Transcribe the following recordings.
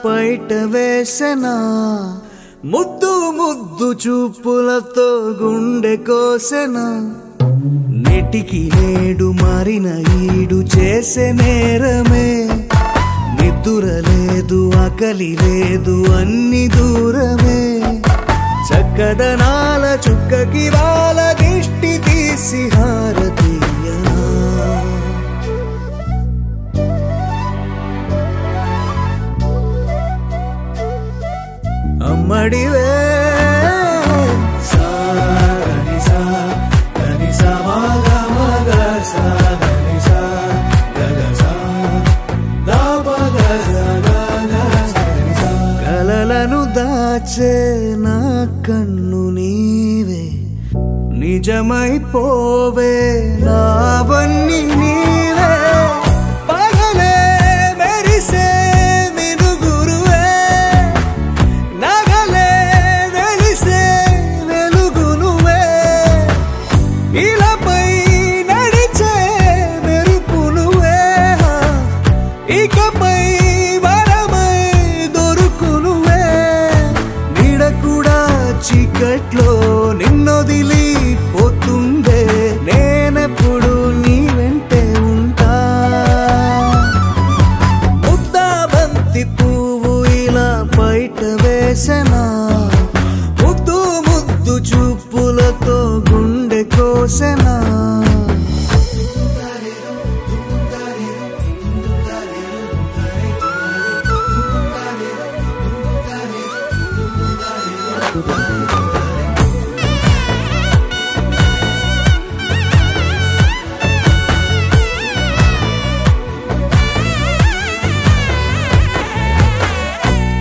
పైట వేసెనా ముద్దు ముద్దు చూపులతో గుండె కోసెనా నెటికి నేడు మారిన ఈడు చేసే నేరమే నిద్ర లేదు ఆకలి లేదు అన్ని దూరమే చక్కదనాల చుక్కకి వాళ్ళ దిష్టి తీసి హారతీయనా అమ్మడివే కలలను దాచే నా కన్ను నీవే నిజమైపోవే నావన్నీ నీవే పగలే మెరిసే మినుగురువే నగలే వెలిసే వెలుగు నువ్వే ఇలాపై నడిచే మెరుపు నువ్వే ఇకపై వరమై దొరుకు నువ్వే నీడ కూడా చీకట్లో నిన్నొదిలి పోతుందే నేనెప్పుడు నీ వెంటే ఉంటా ముద్దా బంతి పువ్వు ఇలా బయట వేసెనా ముద్దు ముద్దు చూపులతో గుండె కోసెనా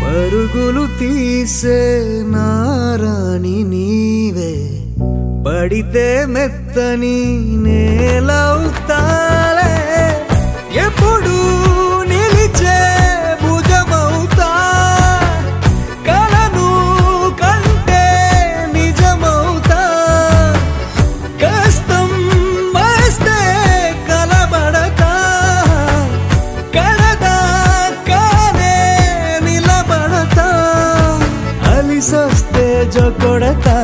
పరుగులు తీసే నారాణి నీవే పడితే మెత్తని నేలవుతాలే ఎప్పుడు నిలిచే భుజమవుతా కలను కంటే నిజమవుతా కష్టం వస్తే కలబడతా కడదా కానే నిలబడతా అలిసొస్తే జో కొడతా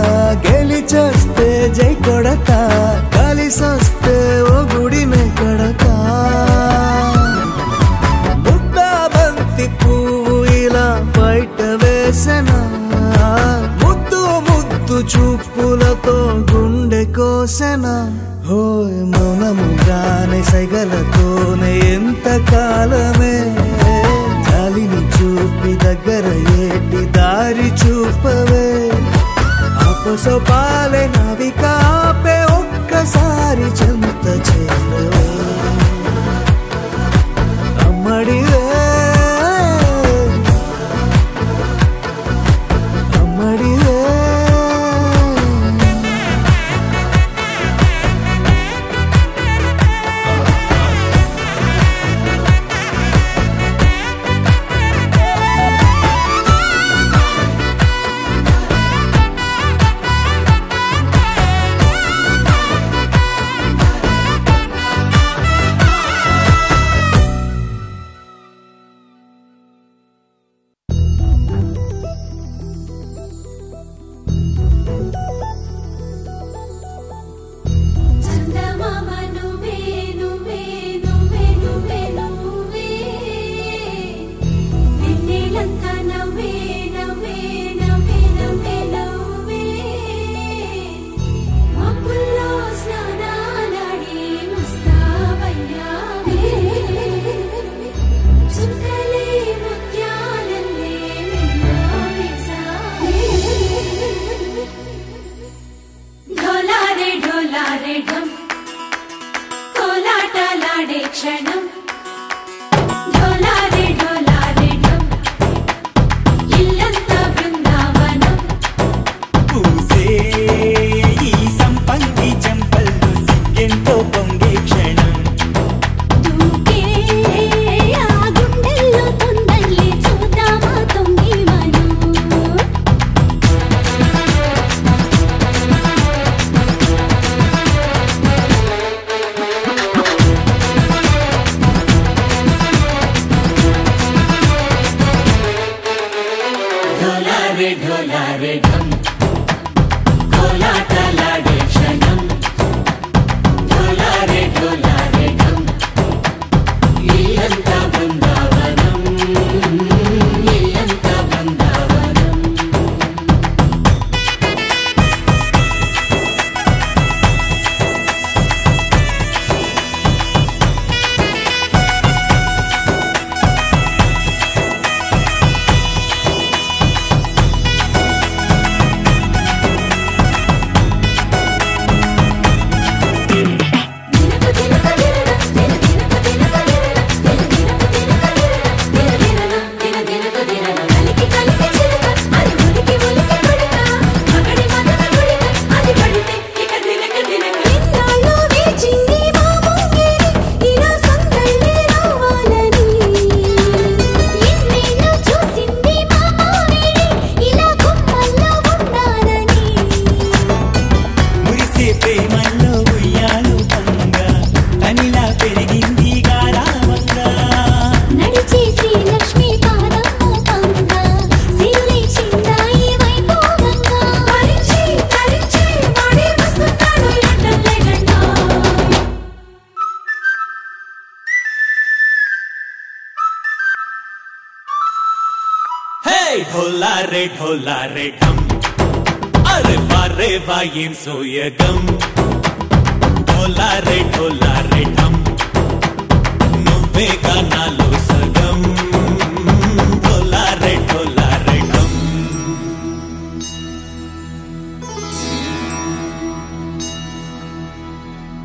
గెలిచొస్తే జై కొడతా కలిసొస్తే ఓ గుడినే కడతా ముద్దా బంతి పువ్వు ఇలా బయట వేసెనా ముద్దు ముద్దు చూపులతో గుండె కోసెనా హోయ్ మౌనముగానే సైగలతోనే ఎంత కాలమే జాలిని చూపి దగ్గర ఏటి దారి చూపవే అపసోపాలే నావిక ఆపే ఒక్కసారి చెంత చేరవే అమ్మడివే అమ్మడివే క్షణం ढोला रे ढम अरे वाह ఏం సోయగం ढोला रे ढम నువ్వేగా నాలో సగం ढोला रे ढम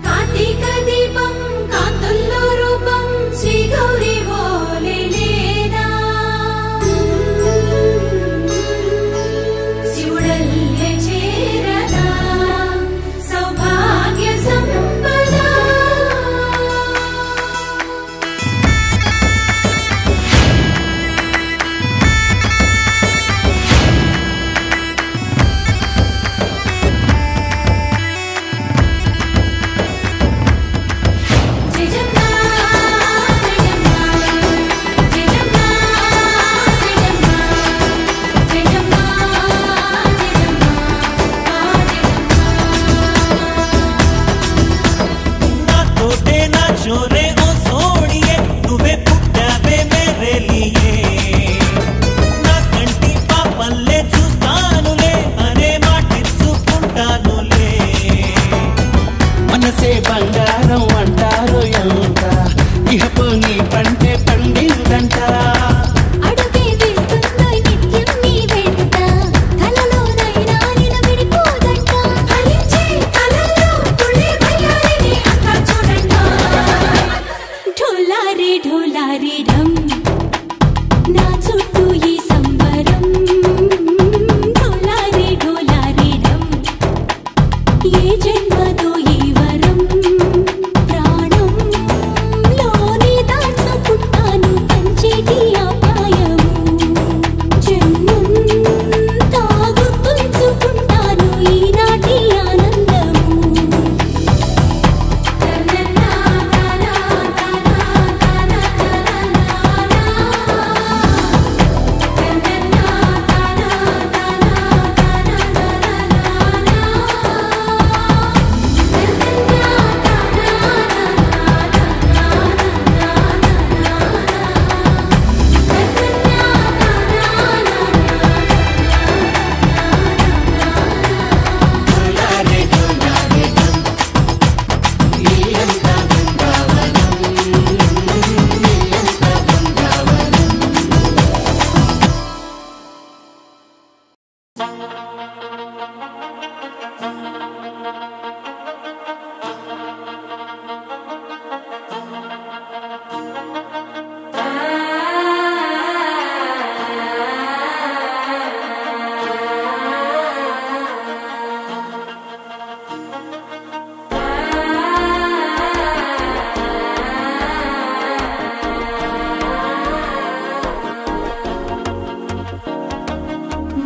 కార్తీక దీపం కాంతుల్లో రూపం శ్రీ గౌరీ బోలే లేనా శివుడల్లే చేరదా సౌభాగ్య సంపద మనసే బంగారం అంటారు ఎంత ఇహపు నీ పంటే పండిందంట అడుగే వేస్తుందో నిత్యం నీ వెంట కలలోనైనా నిన్ను విడిపోదంట ఫలించే కలల్లో తుళ్ళే వయ్యారిని అంతా చూడంట ढोला रे ढम నా చుట్టూ ఈ సంబరం ढोला रे ढम ఏ జన్మదో ఈ వరం ప్రాణం లోని దాచుకుంటాను పంచేటి అపాయము జన్మం తాగుతుంచుకుంటాను ఈనాటి ఆనందము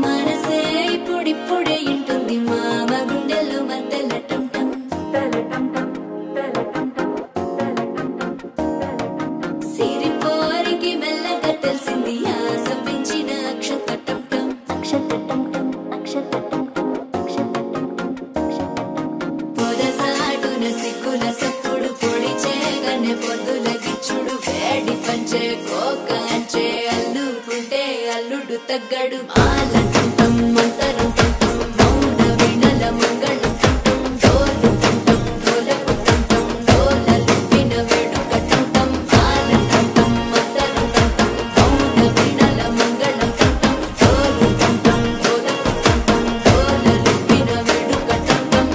మనసే ఇప్పుడిప్పుడే ఇంటుంది మామ గుండెల్లో మధ్యలో టం టం సిరిపోరికి మెల్లగా తెలిసింది ఆశ పెంచిన అక్షతటం టం పొదసాటున సిగ్గుల సప్పుడు పొడి చేయగానే పొద్దుల గిచ్చుడు వేడి పంచే కోకాంచే అల్లుకుంటే అల్లుడు తగ్గడు ఆలంటుంటం మంతరం టుంటం మౌన వీణల మంగళం టుంటం డోలు టుంటం డోలకు టుంటం డోలలు విన వేడుక టుంటం ఆలంటుంటం మంతరం టుంటం మౌన వీణల మంగళం టుంటం డోలు టుంటం డోలకు టుంటం డోలలు విన వేడుక టుంటం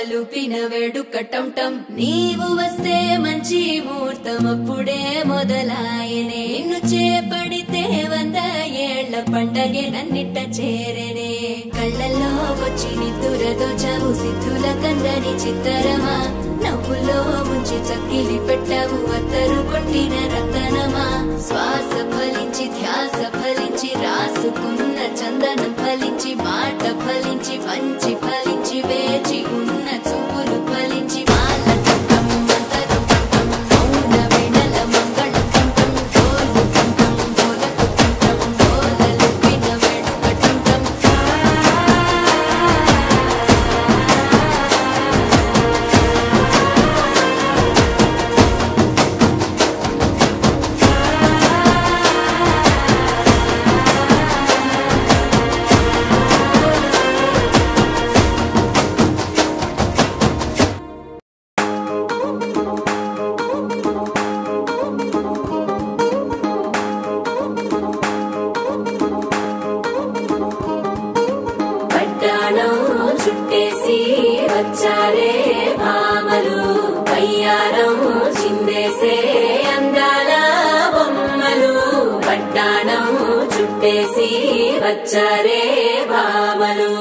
లూపిన వేడుక టం టం నీవు వస్తే మంచి ముహూర్తం అప్పుడే మొదలాయనే నిన్ను చేపడితే వంద ఏళ్ల పండగే నన్నిట్ట చేరనే కళ్ళల్లో వచ్చి నిద్దురదో చావు సిద్ధుల కందని చిత్తరమా నవ్వులో ముంచి చక్కిలి పెట్టావు అత్తరు కొట్టిన రతనమా శ్వాస ఫలించి ధ్యాస ఫలించి రాసుకున్న చందనం ఫలించి మాట ఫలించి మంచి ఫలించి వేచి ఉన్న చూపులు ఫలించి మాల చుట్టం మంతరం చుట్టం మౌన వెనల మంగళ చుట్టం గోలు చుట్టం గోలకు చుట్టం గోలలు విన వెడుక చుట్టం చుట్టేసి వచ్చారే భామలు వయ్యారం చిందేసే అందాల బొమ్మలు పట్టాణం చుట్టేసి వచ్చారే భామలు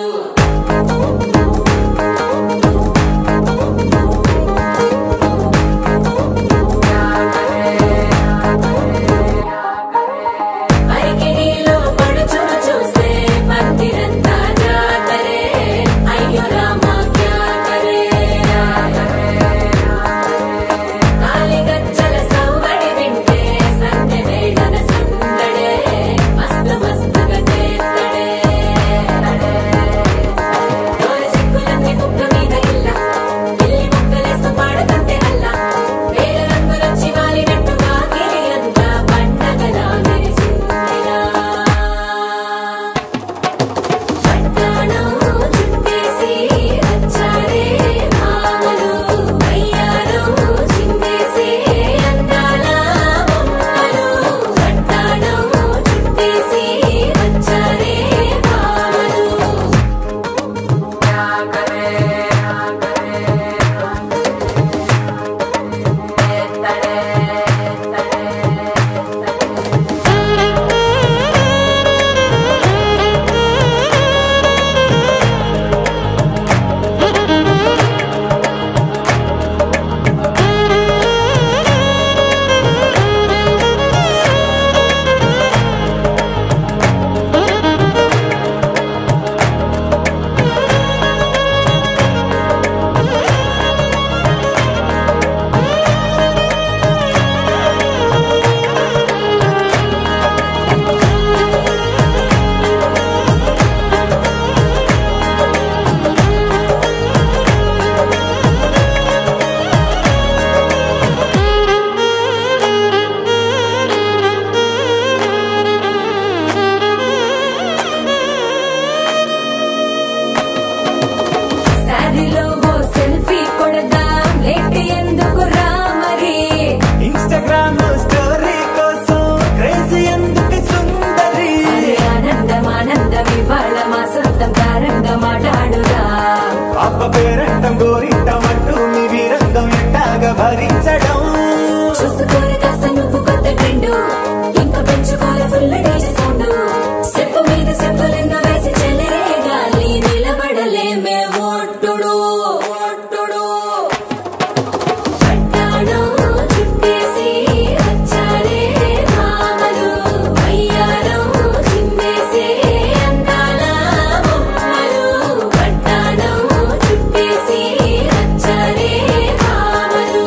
పేరంటం గోరింటమంటూ మీ వీరంగం ఎట్టాగా భరించడం చూసుకోరు కాస్త నువ్వు కొత్త ట్రెండ్ ఇంకా పెంచుకోరు ఫుల్ డీజే సౌండ్ స్టెప్ మీద స్టెప్పులెన్నో వేసి చెలరే గాలి నిలబడలేమే ఒట్టుడు ఒట్టుడు పట్టాణం చుట్టేసి వచ్చారే భామలు వయ్యారం చిందేసే అందాల బొమ్మలు పట్టాణం చుట్టేసి వచ్చారే భామలు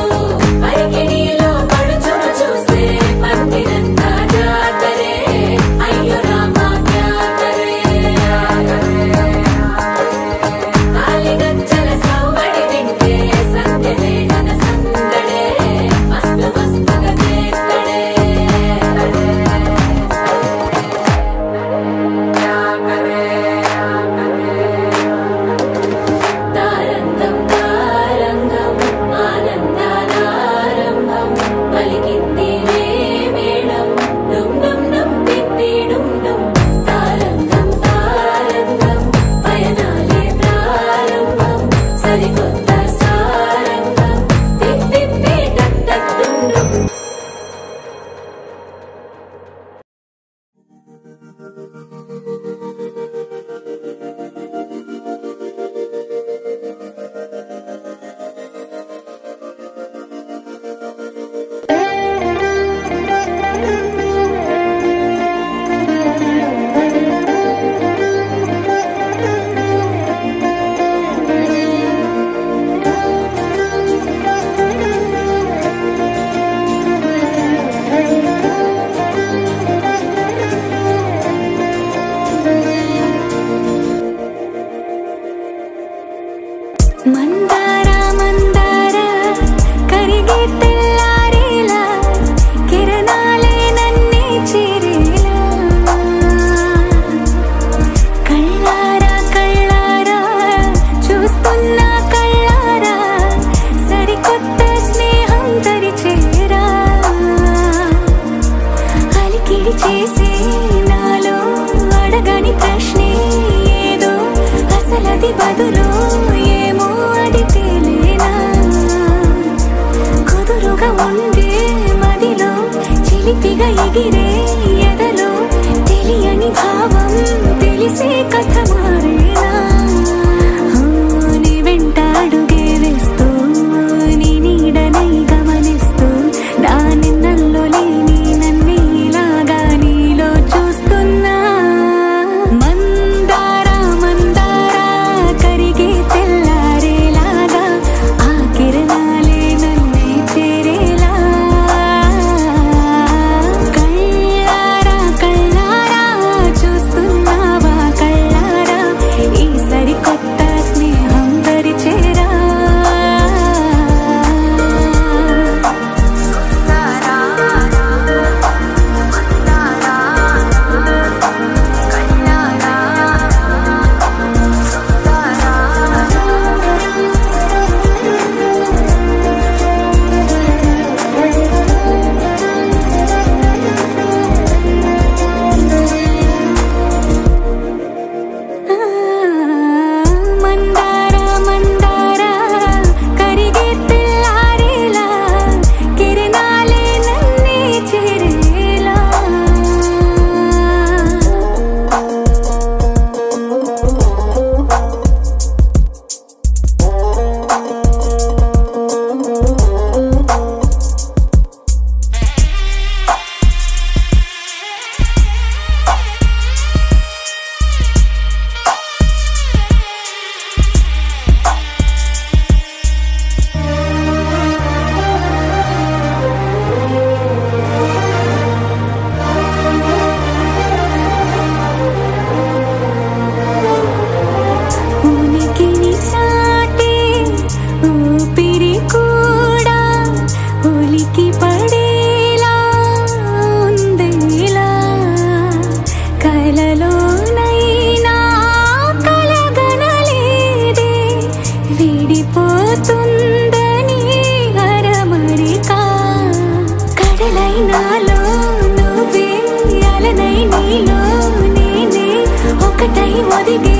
ఒదిగే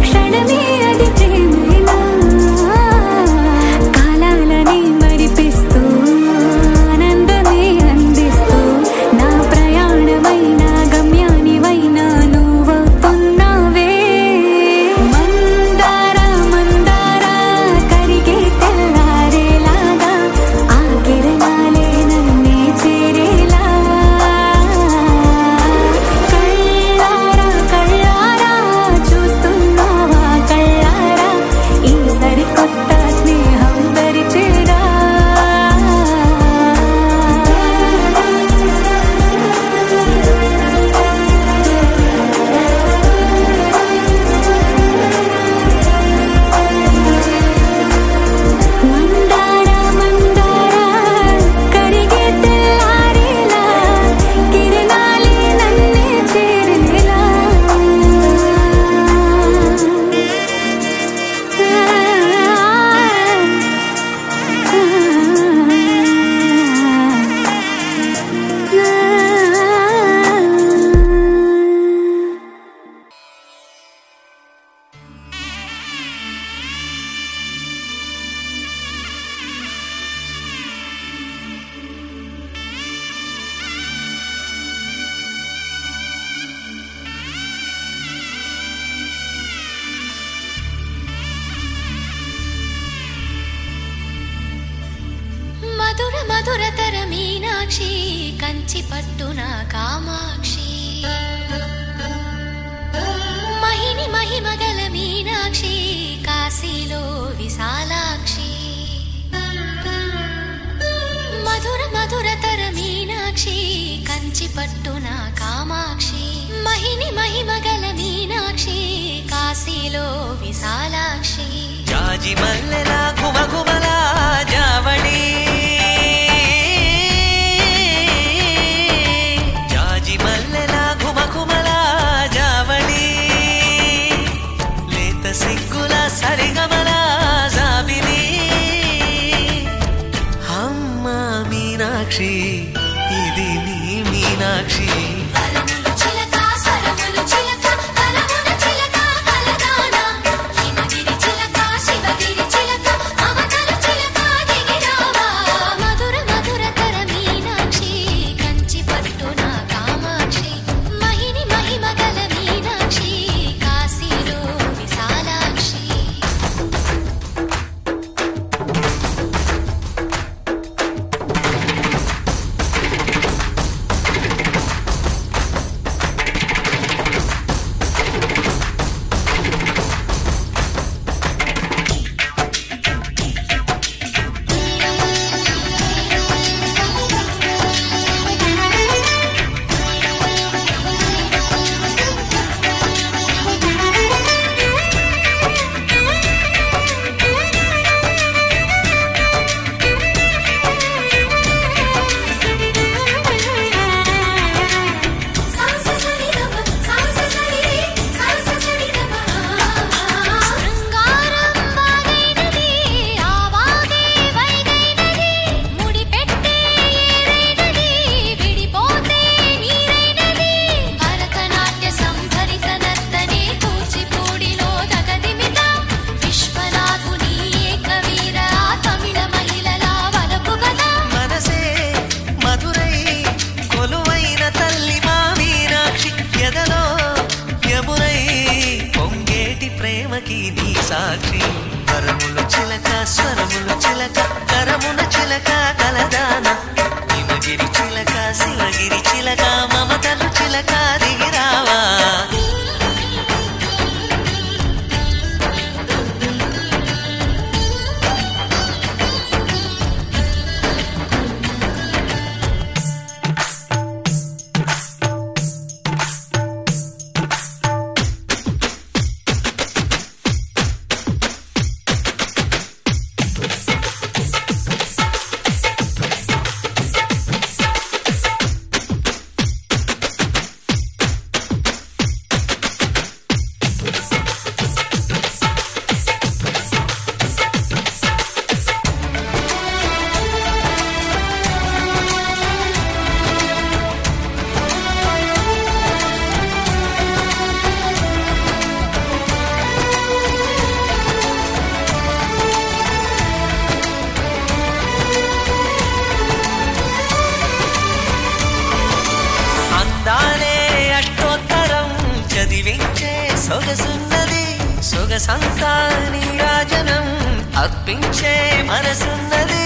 క్షణమే అది ప్రేమేనా కాలాలని మరిపిస్తూ ఆనందమే అందిస్తూ నా ప్రయాణమైన గమ్యానివైనా నువ్వవుతున్నావే మందారా మందారా కరిగే తెల్లారేలాగా ఆ కిరణాలే నన్నే చేరేలా కళ్ళారా కళ్ళారా చూస్తున్నావా కళ్ళారా ఈ సరికొత్త స్నేహం పరిచేరా మందారా మందారా కరిగే తెల్లారేలా కిరణాలే నన్నే చేరేలా మధుర మధురతర మీనాక్షి కంచి పట్టున కామాక్షి మహిని మహిమగల మీనాక్షి కాశీలో విశాలాక్షి మధుర మధురతర మీనాక్షి కంచి పట్టున కామాక్షి మహిని మహిమగల మీనాక్షి కాశీలో విశాలాక్షి జాజి మల్లెల గుమగుమల జావళి జాజి మల్లెల గుమగుమల జావళి లేత సిగ్గుల సరిగమల జాబిలి అమ్మ మీనాక్షి ఇది నీ మీనాక్షి వరములు చిలక స్వరములు చిలక కలమున చిలక కలదానా హిమగిరి చిలక శివగిరి చిలక అవతలు చిలక దిగిరావా మధుర మధురతర మీనాక్షి కంచి పట్టున కామాక్షి మహిని మహిమగల మీనాక్షి కాశీలో విశాలాక్షి ప్రేమకి నీ సాక్షి వరములు చిలక స్వరములు చిలక కరమున చిలక కలదాన హిమగిరి చిలక శివగిరి చిలక మమతలు చిలక దిగిరావా వయసున్నది సొగసంతా నీరాజనం అర్పించే మనసున్నది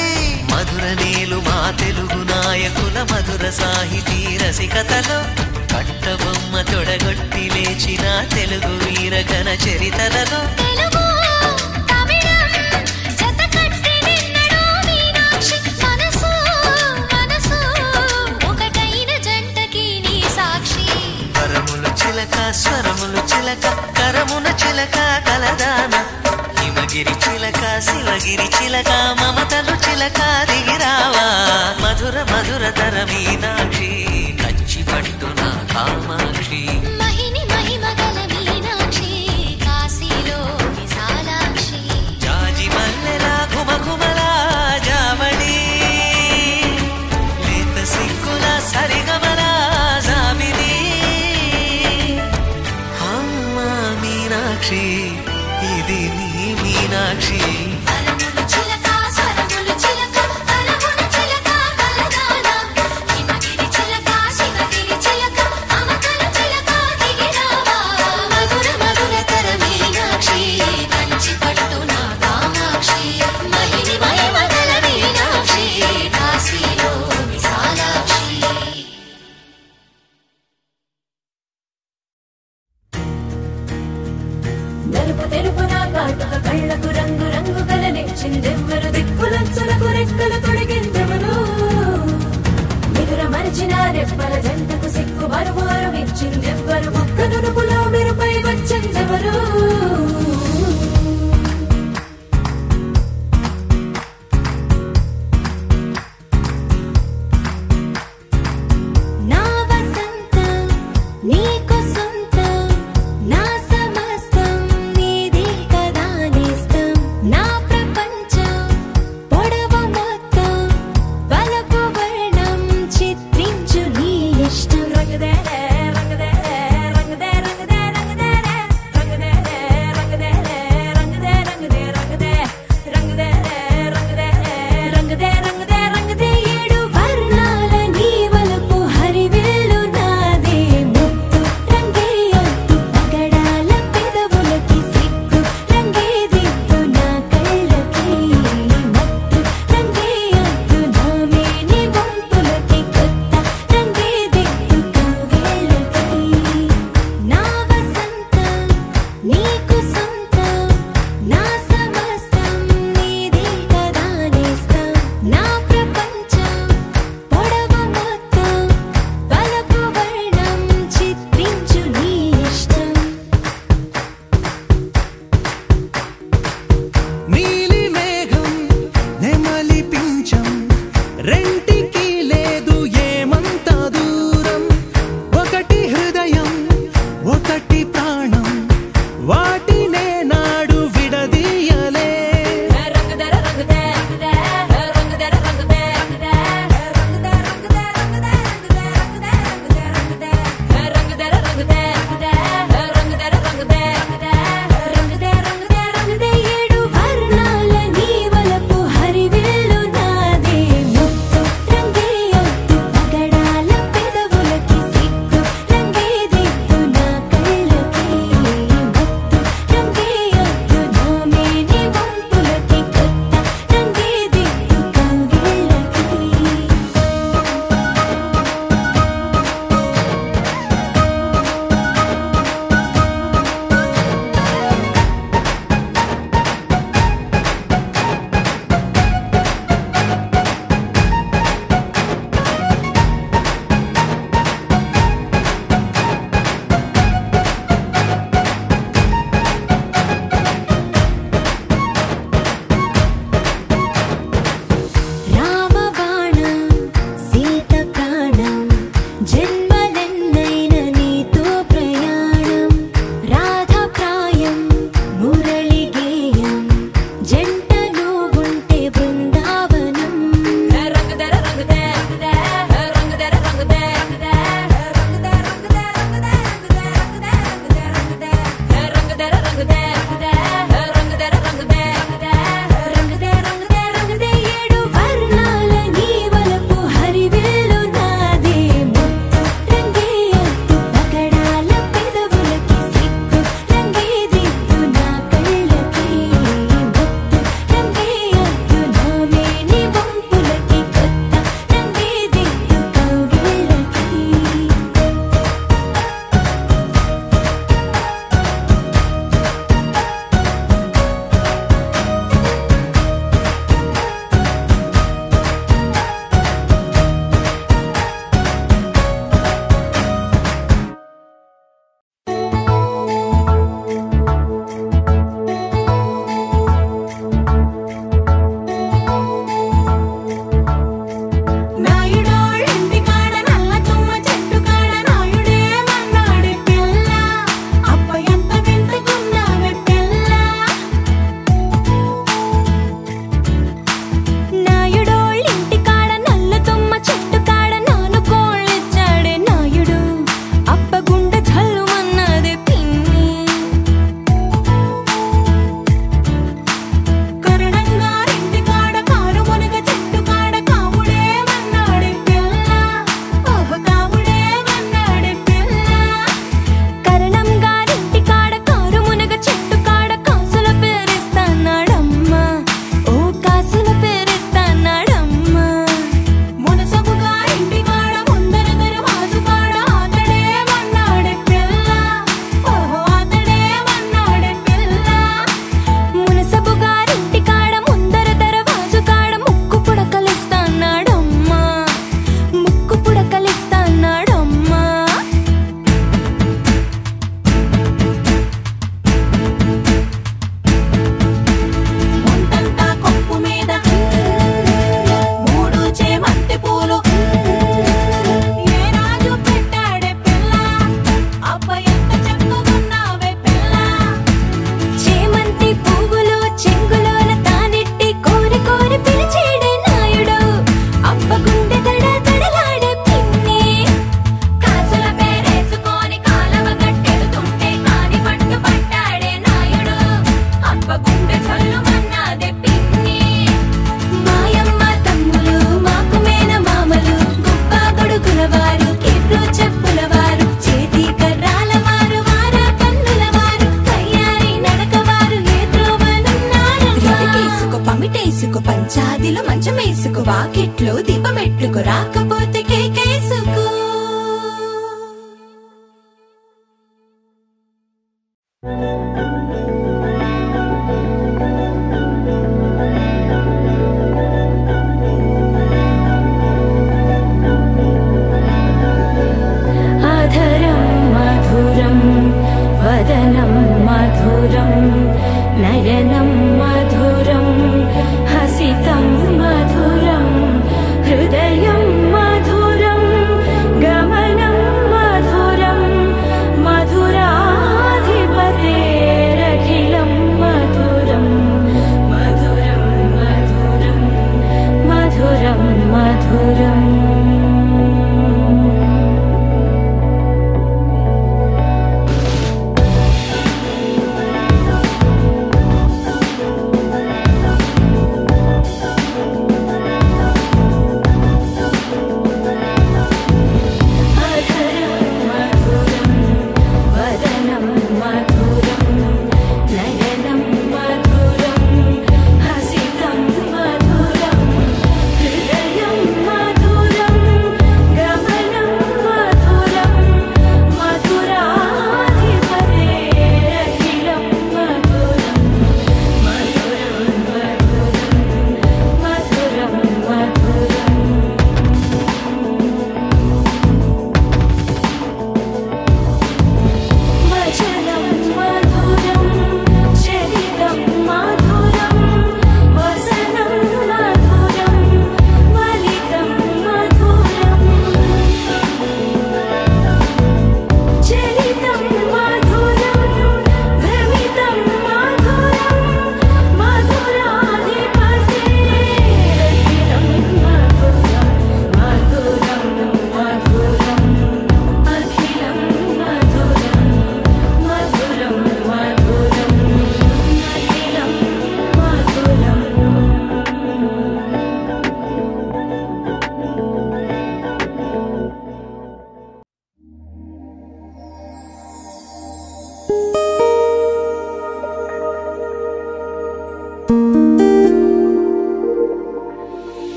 మధుర నీలు మా తెలుగు నాయకుల మధుర సాహితీ రసికతలో కట్టబొమ్మ తొడగొట్టి లేచిన తెలుగు వీరగణ చరితలలో స్వరములు చిలక కరమున చిలక కలదాన హిమగిరి చిలక శివగిరి చిలక మమతలు చిలక దిగిరావా మధుర మధుర తర మీనాక్షి కచ్చి పట్టున కామాక్షి మహిని మహిమగల మీనాక్షి కాశీలో విశాలాక్షి జాజి మల్లెలా ఘుమఘుమలా జావళి లేత సిగ్గుల సరిగమలా జాబిలి మీనాక్షి ఇది నీ మీనాక్షి కరములు చిలక స్వరములు చిలక కరమున చిలక కలదాన హిమగిరి చిలక శివగిరి చిలక మమతలు చిలక దిగిరావా మధుర మధుర తర మీనాక్షి కంచి పట్టున కామాక్షి మహిని మహిమగల మీనాక్షి కాశీలో విశాలాక్షి నలుపు తెలుపు నా కాటుక కళ్ళకు రంగు రంగు కలనిచ్చిందెవ్వరు దిక్కులచ్చులకు రెక్కలు తొడిగిందెవరు నిదుర మరిచిన రెప్పల జంటకు సిక్కు మరుమారు ఇచ్చిందెవ్వరు ఒక్క నునుపులో మెరుపై వచ్చిందెవరు రంగదే గాదిలో మంచం వేసుకో, వాకిట్లో దీపం పెట్టుకో, రాకపోతే కేకేసుకో. వదనం మధురం నయనం మధురం హసితం మధురం హృదయం మధురం గమనం మధురం మధురాధిపతేరఖిలం మధురం మధురం మధురం మధురం మధురం.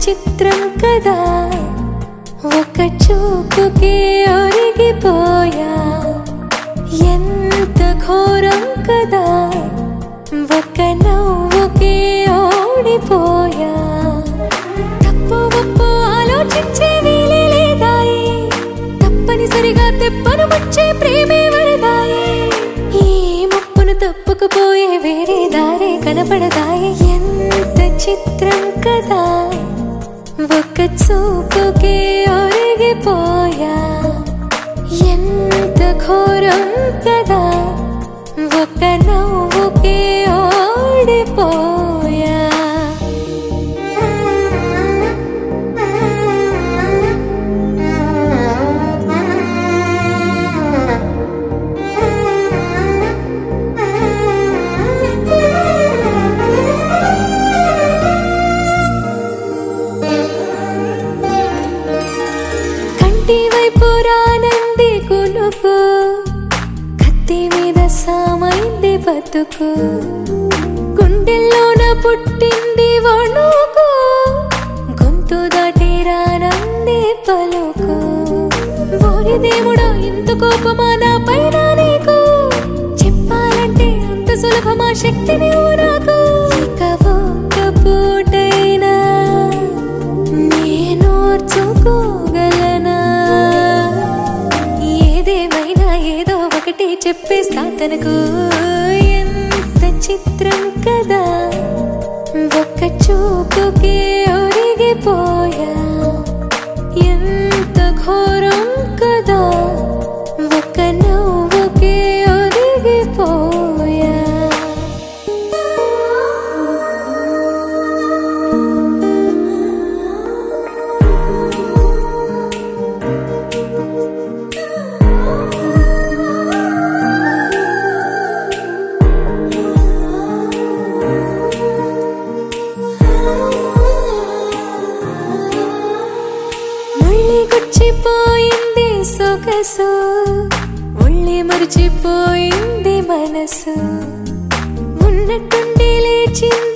చిత్రం కదా ఒక చూపుకే ఒరిగిపోయా, ఎంత ఘోరం కదా ఒక నవ్వుకే ఓడిపోయా. తప్పు ఒప్పు ఆలోచించే వీలే లేదాయి, తప్పనిసరిగా తెప్పను వచ్చే ప్రేమే వరదాయి. ఈ ముప్పును తప్పుకుపోయే వేరే దారే కనపడదాయి. ఎంత చిత్రం కదా ఒక చూపుకే ఒరిగిపోయా, ఎంత ఘోరం కదా ఒక నవ్వుకే ఓడిపోయా. వైపు రానంది కునుకు, కత్తి మీద సామైంది బతుకు, గుండెల్లోన పుట్టింది వణుకు, గొంతు దాటి రానంది పలుకు. ఓరి దేవుడా ఇంత కోపమా నా పైన నీకు, చెప్పాలంటే అంత సులభమా శక్తిని నాకు. ఇక ఒక్క పూటైనా నేనోర్చుకోగలనా, ఏదేమైనా ఏదో ఒకటి చెప్పేస్తా తనకు. ఎంత చిత్రం కదా ఒక్క చూపుకే ఒరిగిపోయా, ఎంత ఘోరం కదా ఒక్క నవ్వుకే ఒరిగిపోయా. వయసు ఒళ్ళే మరిచిపోయింది మనసు ఉన్నట్టుండి లేచింది